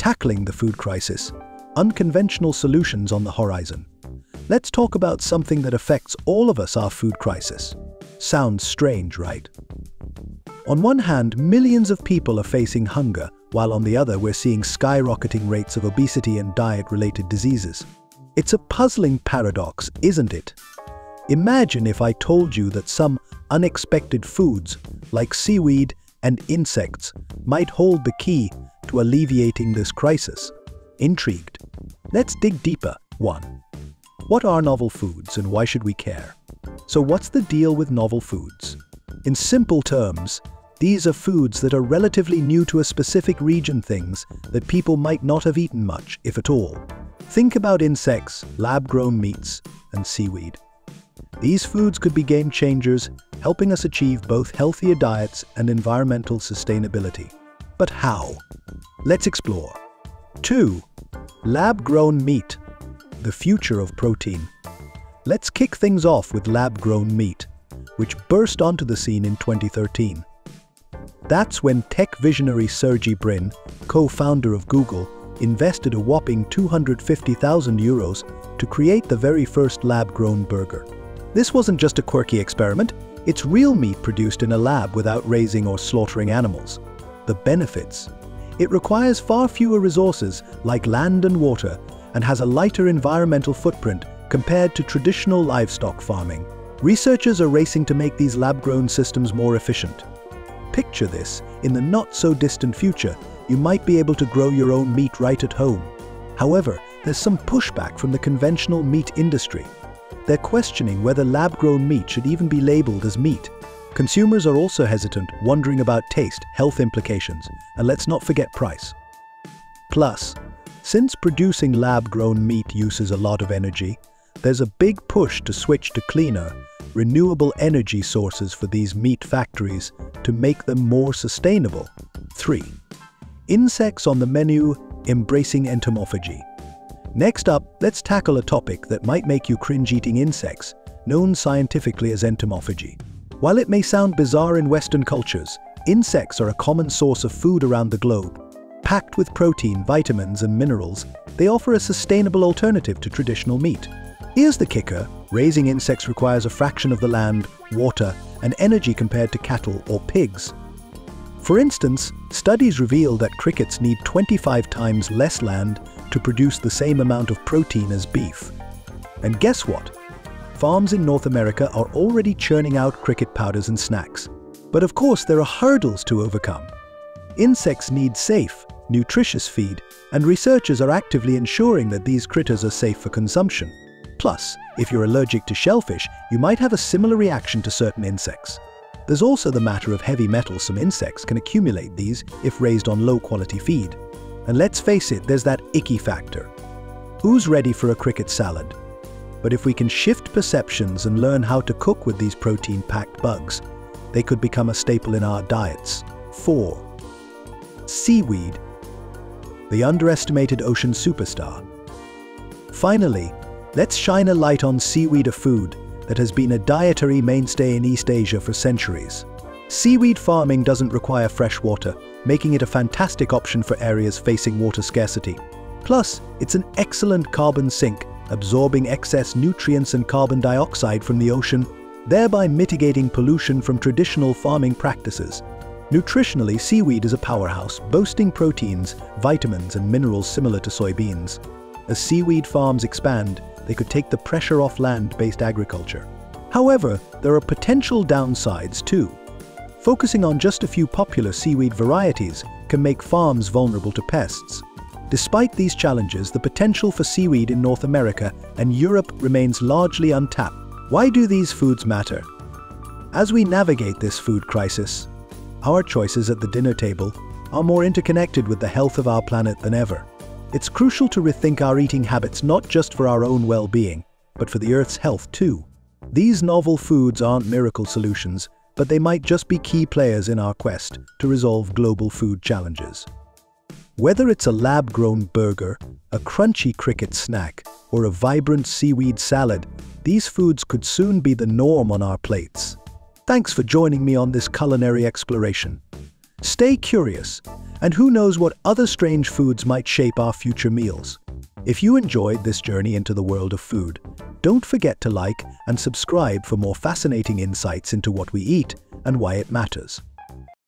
Tackling the food crisis. Unconventional solutions on the horizon. Let's talk about something that affects all of us, our food crisis. Sounds strange, right? On one hand, millions of people are facing hunger, while on the other we're seeing skyrocketing rates of obesity and diet-related diseases. It's a puzzling paradox, isn't it? Imagine if I told you that some unexpected foods, like seaweed and insects, might hold the key to alleviating this crisis. Intrigued? Let's dig deeper. 1. What are novel foods and why should we care? So what's the deal with novel foods? In simple terms, these are foods that are relatively new to a specific region, things that people might not have eaten much, if at all. Think about insects, lab-grown meats, and seaweed. These foods could be game changers, helping us achieve both healthier diets and environmental sustainability. But how? Let's explore. 2. Lab-grown meat. The future of protein. Let's kick things off with lab-grown meat, which burst onto the scene in 2013. That's when tech visionary Sergey Brin, co-founder of Google, invested a whopping €250,000 to create the very first lab-grown burger. This wasn't just a quirky experiment, it's real meat produced in a lab without raising or slaughtering animals. The benefits. It requires far fewer resources, like land and water, and has a lighter environmental footprint compared to traditional livestock farming. Researchers are racing to make these lab-grown systems more efficient. Picture this, in the not-so-distant future, you might be able to grow your own meat right at home. However, there's some pushback from the conventional meat industry. They're questioning whether lab-grown meat should even be labeled as meat. Consumers are also hesitant, wondering about taste, health implications, and let's not forget price. Plus, since producing lab-grown meat uses a lot of energy, there's a big push to switch to cleaner, renewable energy sources for these meat factories to make them more sustainable. 3. Insects on the menu, embracing entomophagy. Next up, let's tackle a topic that might make you cringe: eating insects, known scientifically as entomophagy. While it may sound bizarre in Western cultures, insects are a common source of food around the globe. Packed with protein, vitamins, and minerals, they offer a sustainable alternative to traditional meat. Here's the kicker: raising insects requires a fraction of the land, water, and energy compared to cattle or pigs. For instance, studies reveal that crickets need 25 times less land to produce the same amount of protein as beef. And guess what? Farms in North America are already churning out cricket powders and snacks. But of course, there are hurdles to overcome. Insects need safe, nutritious feed, and researchers are actively ensuring that these critters are safe for consumption. Plus, if you're allergic to shellfish, you might have a similar reaction to certain insects. There's also the matter of heavy metals. Some insects can accumulate these if raised on low-quality feed. And let's face it, there's that icky factor. Who's ready for a cricket salad? But if we can shift perceptions and learn how to cook with these protein-packed bugs, they could become a staple in our diets. 4. Seaweed, the underestimated ocean superstar. Finally, let's shine a light on seaweed, a food that has been a dietary mainstay in East Asia for centuries. Seaweed farming doesn't require fresh water, making it a fantastic option for areas facing water scarcity. Plus, it's an excellent carbon sink, absorbing excess nutrients and carbon dioxide from the ocean, thereby mitigating pollution from traditional farming practices. Nutritionally, seaweed is a powerhouse, boasting proteins, vitamins, and minerals similar to soybeans. As seaweed farms expand, they could take the pressure off land-based agriculture. However, there are potential downsides too. Focusing on just a few popular seaweed varieties can make farms vulnerable to pests. Despite these challenges, the potential for seaweed in North America and Europe remains largely untapped. Why do these foods matter? As we navigate this food crisis, our choices at the dinner table are more interconnected with the health of our planet than ever. It's crucial to rethink our eating habits, not just for our own well-being, but for the Earth's health too. These novel foods aren't miracle solutions, but they might just be key players in our quest to resolve global food challenges. Whether it's a lab-grown burger, a crunchy cricket snack, or a vibrant seaweed salad, these foods could soon be the norm on our plates. Thanks for joining me on this culinary exploration. Stay curious And who knows what other strange foods might shape our future meals. If you enjoyed this journey into the world of food, don't forget to like and subscribe for more fascinating insights into what we eat and why it matters.